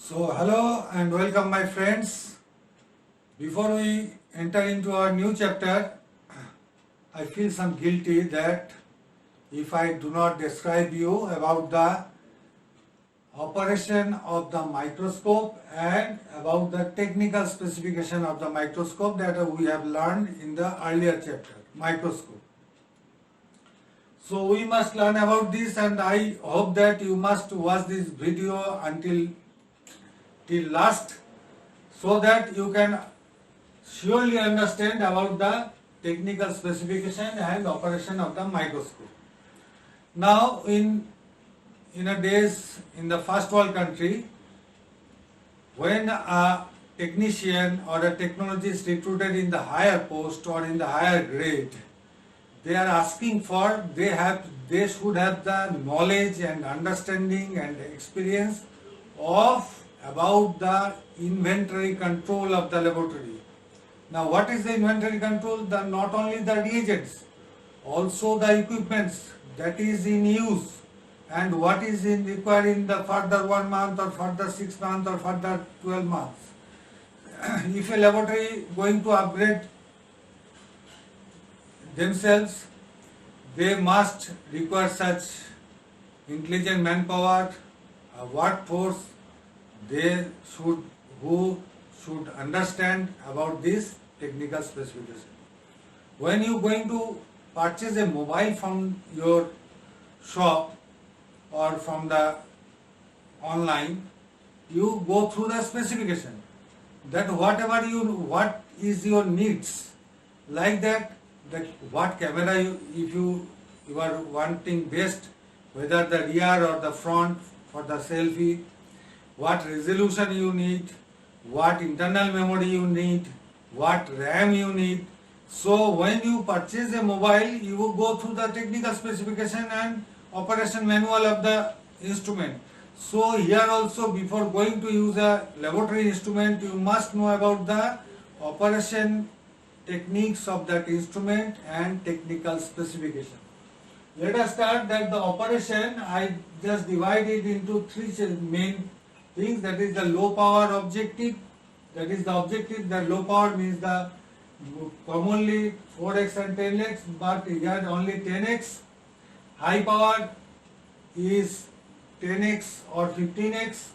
So, hello and welcome, my friends. Before we enter into our new chapter, I feel some guilty that if I do not describe you about the operation of the microscope and about the technical specification of the microscope that we have learned in the earlier chapter, microscope. So we must learn about this, and I hope that you must watch this video until till last, so that you can surely understand about the technical specification and operation of the microscope. Now in a days in the first world country, when a technician or a technologist recruited in the higher post or in the higher grade, they are asking for they should have the knowledge and understanding and experience of about the inventory control of the laboratory. Now, what is the inventory control? Not only the reagents, also the equipments that is in use and what is required in the further 1 month or further 6 months or further 12 months. If a laboratory going to upgrade themselves, they must require such intelligent manpower, a workforce, who should understand about this technical specification. When you going to purchase a mobile from your shop or from the online, you go through the specification that what is your needs, like that what camera if you are wanting best, whether the rear or the front for the selfie, what resolution you need, what internal memory you need, what RAM you need. So when you purchase a mobile, you will go through the technical specification and operation manual of the instrument. So here also, before going to use a laboratory instrument, you must know about the operation techniques of that instrument and technical specification. Let us start that the operation, I just divide it into three main things. That is the low power objective. That is the objective. The low power means the commonly 4x and 10x, but here only 10x. High power is 10x or 15x.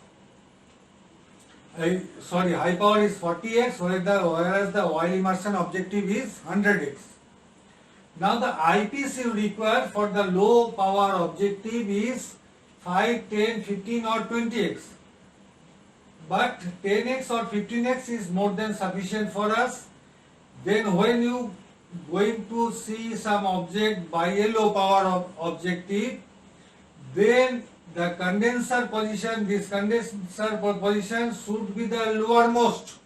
High power is 40x, whereas the oil immersion objective is 100x. Now the eyepiece you require for the low power objective is 5, 10, 15 or 20x. But 10x or 15x is more than sufficient for us. Then when you going to see some object by a low power objective, then the condenser position, this condenser position should be the lowermost,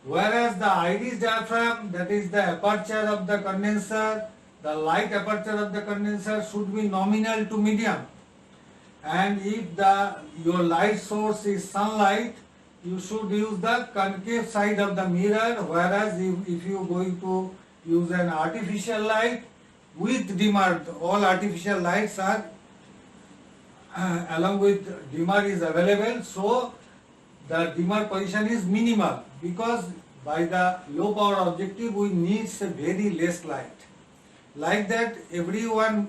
whereas the iris diaphragm, that is the aperture of the condenser, the light aperture of the condenser should be nominal to medium. And if your light source is sunlight, you should use the concave side of the mirror, whereas if you are going to use an artificial light with dimmer, all artificial lights are along with dimmer is available, so the dimmer position is minimal, because by the low power objective we need a very less light. Like that, everyone,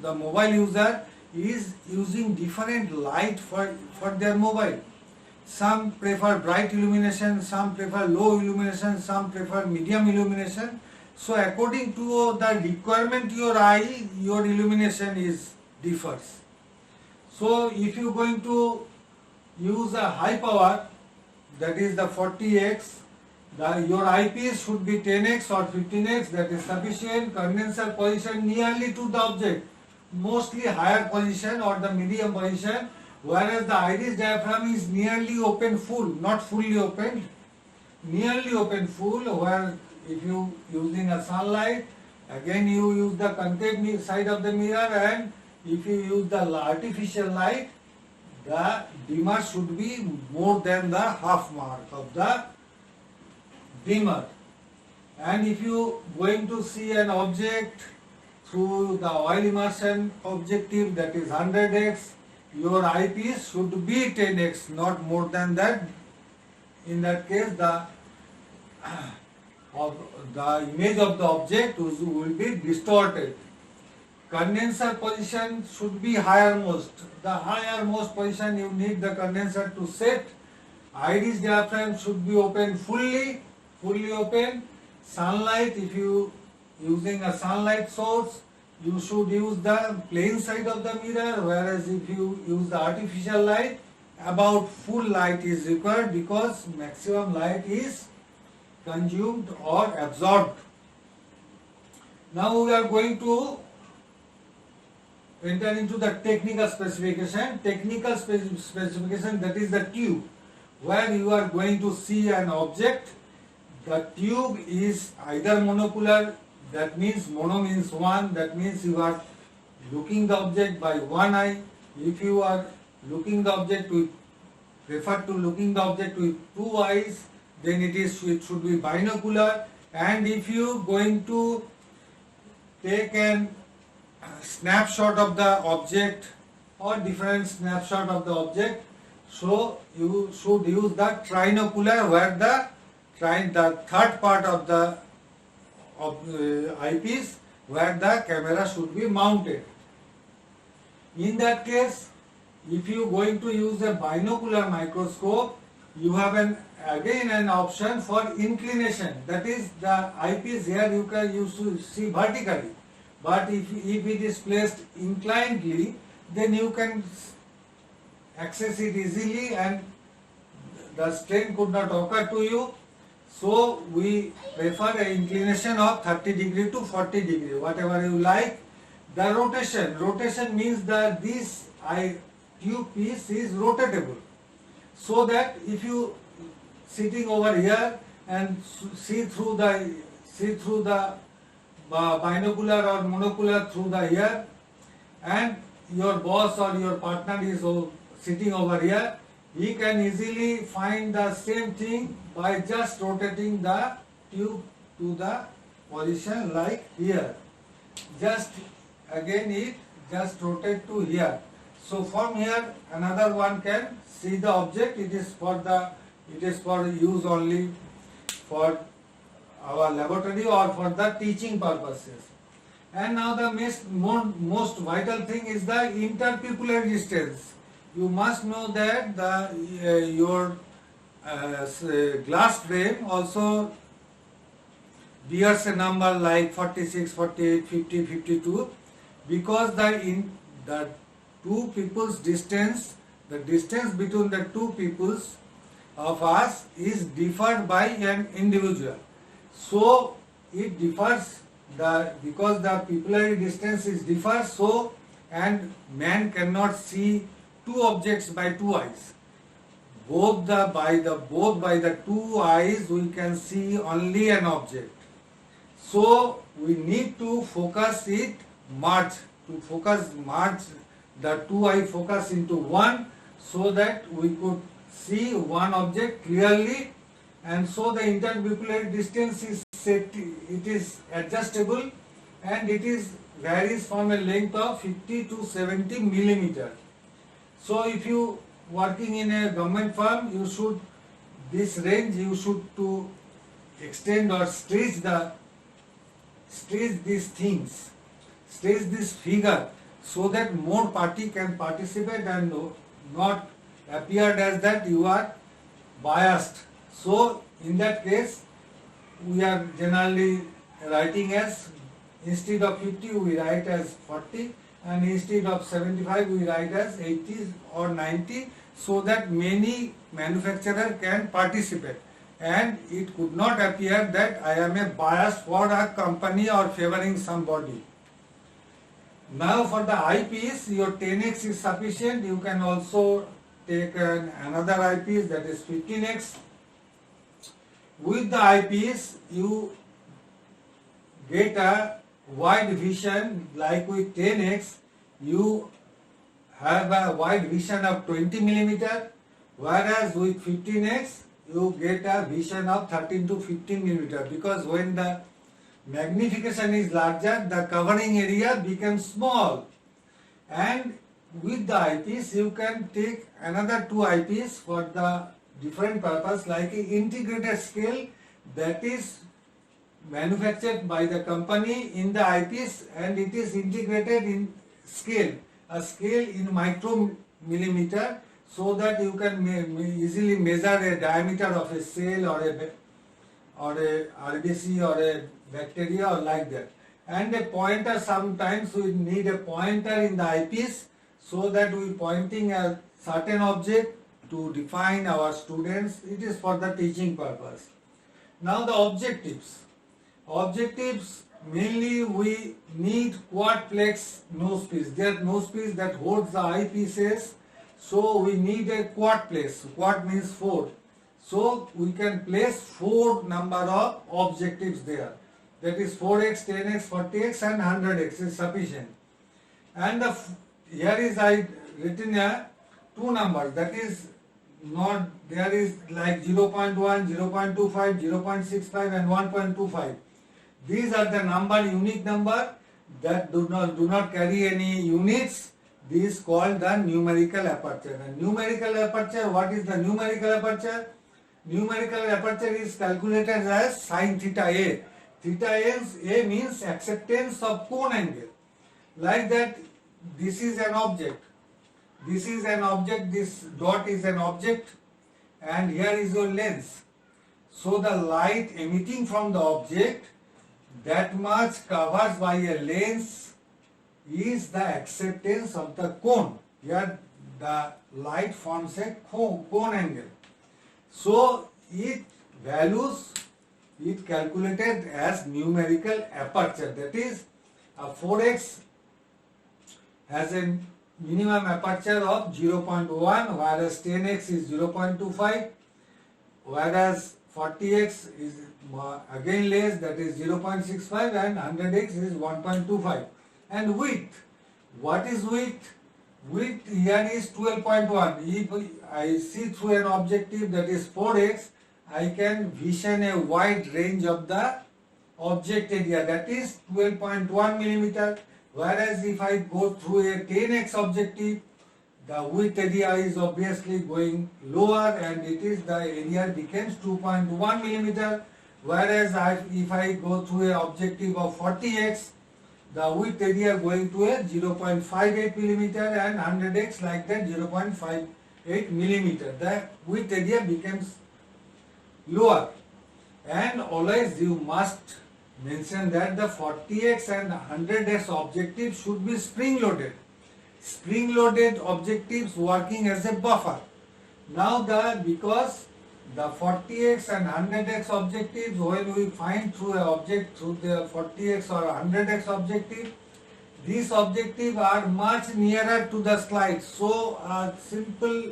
the mobile user is using different light for their mobile. Some prefer bright illumination, some prefer low illumination, some prefer medium illumination. So according to the requirement your eye, your illumination differs. So if you are going to use a high power, that is the 40x, your eyepiece should be 10x or 15x, that is sufficient. Condenser position nearly to the object, mostly higher position or the medium position, whereas the iris diaphragm is nearly open full, not fully opened, nearly open full, where if you using a sunlight, again you use the concave side of the mirror, and if you use the artificial light, the dimmer should be more than the half mark of the dimmer. And if you going to see an object through the oil immersion objective, that is 100x, your eyepiece should be 10x, not more than that. In that case, the image of the object will be distorted. Condenser position should be highermost. The highermost position you need the condenser to set. Iris diaphragm should be open fully open. Sunlight, if you using a sunlight source, you should use the plain side of the mirror, whereas if you use the artificial light, about full light is required because maximum light is consumed or absorbed. Now we are going to enter into the technical specification. Technical specification, that is the tube, where you are going to see an object. The tube is either monocular, that means mono means one, that means you are looking the object by one eye. If you are looking the object with, refer to looking the object with two eyes, then it should be binocular. And if you going to take an snapshot of the object or different snapshot of the object, so you should use the trinocular, where the third part of the eyepiece, where the camera should be mounted. In that case, if you going to use a binocular microscope, you have again an option for inclination. That is, the eyepiece here you can use to see vertically, but if it is placed inclinedly, then you can access it easily and the strain could not occur to you. So we prefer an inclination of 30 degree to 40 degree, whatever you like. The rotation means that this tube piece is rotatable, so that if you sitting over here and see through the binocular or monocular through the ear, and your boss or your partner is sitting over here, he can easily find the same thing by just rotating the tube to the position like here. Just again it just rotate to here. So from here another one can see the object. It is for use only for our laboratory or for the teaching purposes. And now the most vital thing is the interpupillary distance. You must know that your glass frame also bears a number like 46, 48, 50, 52, because the two people's distance, the distance between the two peoples of us is differed by an individual. So it differs because the pupillary distance is differs, so and man cannot see two objects by two eyes. Both by the two eyes we can see only an object. So we need to focus it, merge the two eye focus into one, so that we could see one object clearly. And so the interpupillary distance is set, it is adjustable, and it is varies from a length of 50 to 70 millimeter. So if you working in a government firm, this range you should to extend or stretch these things, stretch this figure, so that more party can participate and not appeared as that you are biased. So in that case, we are generally writing as, instead of 50 we write as 40, and instead of 75 we write as 80 or 90, so that many manufacturer can participate, and it could not appear that I am a bias for a company or favoring somebody. Now for the eyepiece, your 10x is sufficient. You can also take another eyepiece, that is 15x. With the eyepiece you get a wide vision. Like with 10x you have a wide vision of 20 millimeter, whereas with 15x you get a vision of 13 to 15 millimeter, because when the magnification is larger, the covering area becomes small, and with the eyepiece you can take another two eyepiece for the different purpose, like a integrated scale that is manufactured by the company in the eyepiece, and it is integrated in scale, a scale in micromillimeter, so that you can easily measure a diameter of a cell or a RBC or a bacteria or like that. And a pointer, sometimes we need a pointer in the eyepiece so that we pointing a certain object to define our students. It is for the teaching purpose. Now the objectives. Objectives, mainly we need quadplex nose piece. That nose piece that holds the eyepieces, so we need a quadplex. Quad means 4. So we can place 4 number of objectives there. That is 4x, 10x, 40x and 100x is sufficient. And here is I written a 2 numbers, that is not, there is like 0.1, 0.25, 0.65 and 1.25. These are the unique number that do not carry any units. This is called the numerical aperture. And numerical aperture, what is the numerical aperture? Numerical aperture is calculated as sin theta A. Theta A means acceptance of cone angle. Like that, this is an object. This is an object, this dot is an object, and here is your lens. So the light emitting from the object, that much covered by a lens, is the acceptance of the cone. Here the light forms a cone angle. So it calculated as numerical aperture. That is, a 4x has a minimum aperture of 0.1, whereas 10x is 0.25, whereas 40x is again less, that is 0.65, and 100x is 1.25. And width, what is width? Width here is 12.1. If I see through an objective that is 4x, I can vision a wide range of the object area, that is 12.1 millimeter. Whereas if I go through a 10x objective, the width area is obviously going lower, and the area becomes 2.1 millimeter. Whereas if I go through an objective of 40x, the width area going to a 0.58 millimeter, and 100x like that 0.58 millimeter. The width area becomes lower. And always you must mention that the 40x and 100x objectives should be spring loaded. Spring loaded objectives working as a buffer. Now because the 40x and 100x objectives, when we find through an object through the 40x or 100x objective, these objectives are much nearer to the slide. So a simple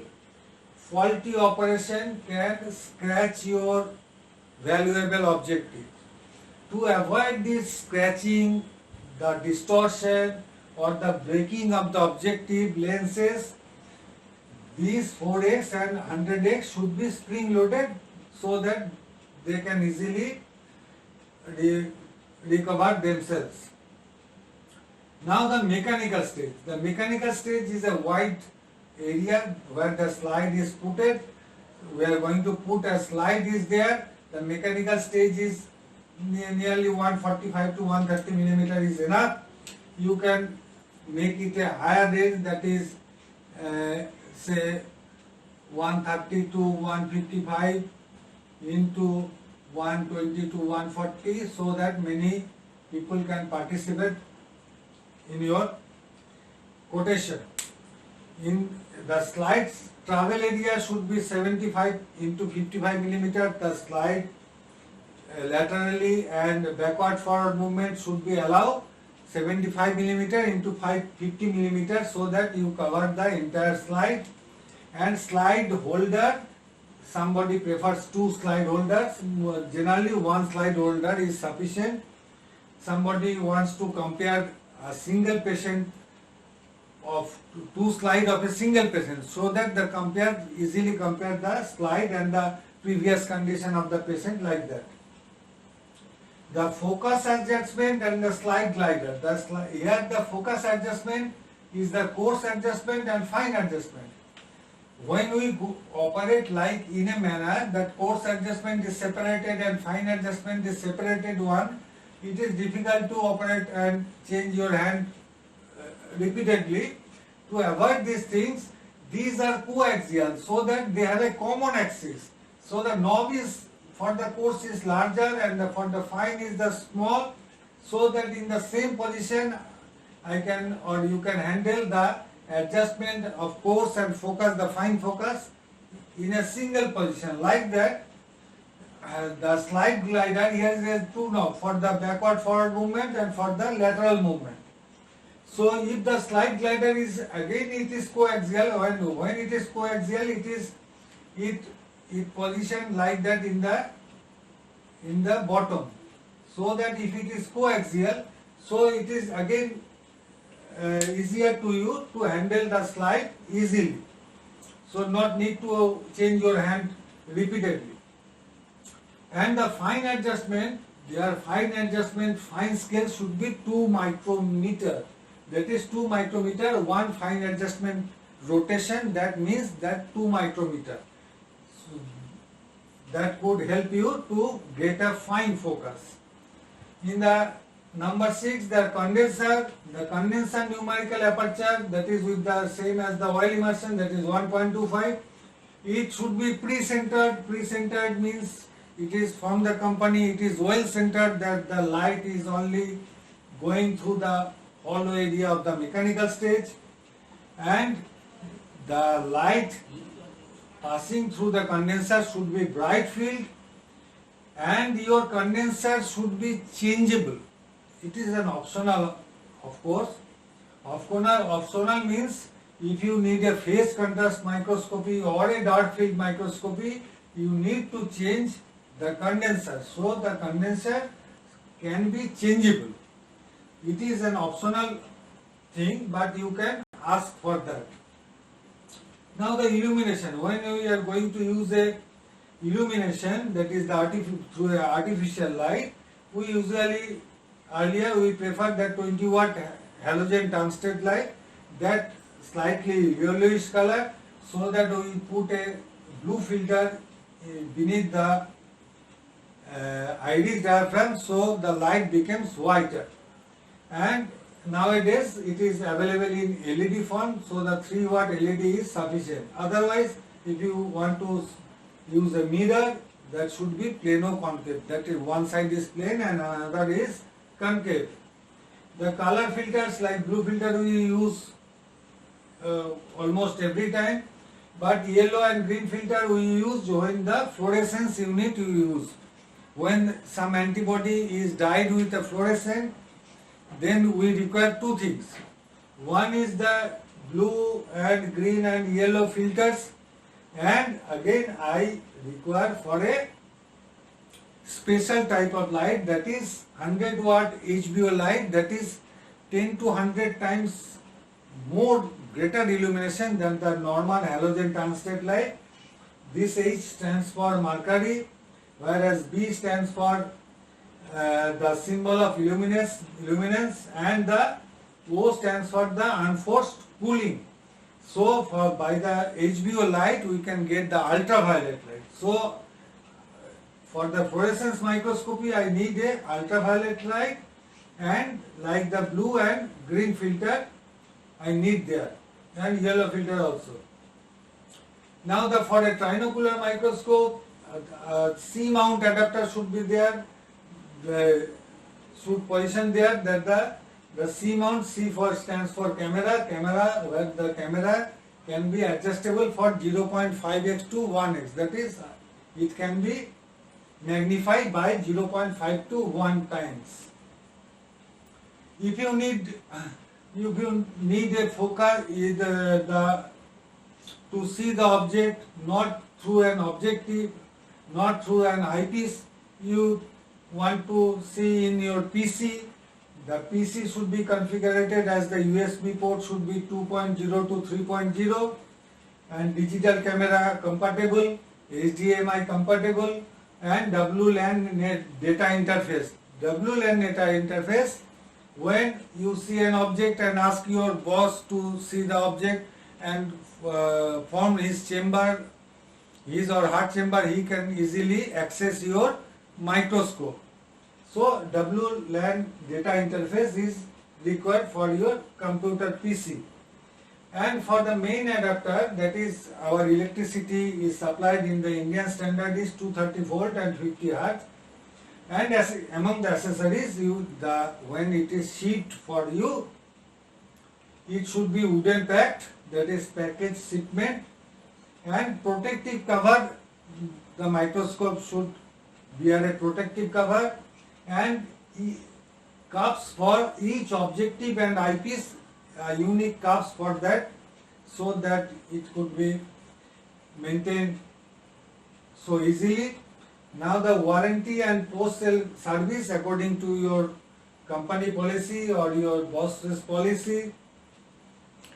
faulty operation can scratch your valuable objective. To avoid this scratching, the distortion or the breaking of the objective lenses, these 4x and 100x should be spring loaded so that they can easily recover themselves. Now the mechanical stage. The mechanical stage is a wide area where the slide is put. We are going to put a slide is there. The mechanical stage is nearly 145 to 130 millimeter is enough. You can make it a higher range, that is say 130 to 155 into 120 to 140, so that many people can participate in your quotation. In the slides travel area should be 75 into 55 millimeter. The slide laterally and backward forward movement should be allowed 75 millimeter into 50 millimeter, so that you cover the entire slide. And slide holder, somebody prefers 2 slide holders. Generally 1 slide holder is sufficient. Somebody wants to compare a single patient of 2 slide of a single patient, so that the easily compare the slide and the previous condition of the patient, like that. The focus adjustment and the slide glider. Here the focus adjustment is the coarse adjustment and fine adjustment. When we operate like in a manner that coarse adjustment is separated and fine adjustment is separated one, it is difficult to operate and change your hand repeatedly. To avoid these things, these are coaxial so that they have a common axis. So the knob is for the coarse is larger and for the fine is the small, so that in the same position I can or you can handle the adjustment of coarse and focus, the fine focus in a single position. Like that, the slide glider here is two knobs for the backward forward movement and for the lateral movement. So if the slide glider is again it is coaxial, when it is coaxial it positioned like that in the bottom, so that if it is coaxial, so it is again easier to you to handle the slide easily. So not need to change your hand repeatedly. And the fine adjustment, fine scale should be 2 micrometer. That is 2 micrometer, one fine adjustment rotation, that means that 2 micrometer. So that could help you to get a fine focus. In the number 6, the condenser numerical aperture, that is with the same as the oil immersion, that is 1.25. It should be pre-centered. Pre-centered means it is from the company, it is well centered, that the light is only going through the hollow area of the mechanical stage, and the light passing through the condenser should be bright field, and your condenser should be changeable. It is an optional, of course. Optional means if you need a phase contrast microscopy or a dark field microscopy, you need to change the condenser. So the condenser can be changeable. It is an optional thing, but you can ask for that. Now the illumination. When we are going to use a illumination, that is through artificial light, we usually earlier we preferred that 20 watt halogen tungsten light, that slightly yellowish color, so that we put a blue filter beneath the iris diaphragm, so the light becomes whiter. And nowadays it is available in LED form, so the 3 watt LED is sufficient. Otherwise, if you want to use a mirror, that should be plano concave, that is one side is plane and another is concave. The color filters like blue filter we use almost every time, but yellow and green filter we use when the fluorescence unit we use. When some antibody is dyed with a fluorescent, then we require two things. One is the blue and green and yellow filters, and again I require for a special type of light, that is 100 watt HBO light, that is 10 to 100 times more greater illumination than the normal halogen tungsten light. This H stands for mercury, whereas B stands for the symbol of luminance, and the O stands for the unforced cooling. So by the HBO light we can get the ultraviolet light. So for the fluorescence microscopy I need a ultraviolet light, and like the blue and green filter I need there, and yellow filter also. Now for a trinocular microscope, C mount adapter should be there, should position there, that the C mount, C stands for camera, where the camera can be adjustable for 0.5x to 1x, that is it can be magnified by 0.5 to 1 times. If you need a focus to see the object not through an objective, not through an eyepiece, you want to see in your PC, the PC should be configured as the USB port should be 2.0 to 3.0, and digital camera compatible, HDMI compatible, and WLAN data interface. WLAN data interface when you see an object and ask your boss to see the object and from his chamber, his or her chamber, he can easily access your microscope. So WLAN data interface is required for your computer PC. And for the main adapter, that is our electricity is supplied in the Indian standard is 230 volt and 50 hertz. And as among the accessories, when it is shipped for you, it should be wooden packed, that is package shipment, and protective cover. The microscope should wear a protective cover, and cups for each objective and eyepiece, unique cups for that, so that it could be maintained so easily. Now the warranty and post-sale service according to your company policy or your boss's policy,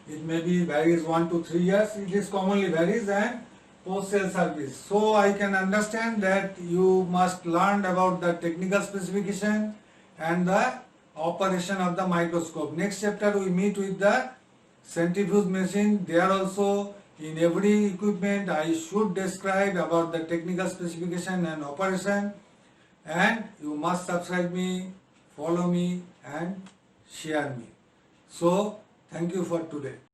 it may be varies 1 to 3 years, it is commonly varies, and post-sale service. So I can understand that you must learn about the technical specification and the operation of the microscope. Next chapter we meet with the centrifuge machine. There also in every equipment I should describe about the technical specification and operation, and you must subscribe me, follow me and share me. So thank you for today.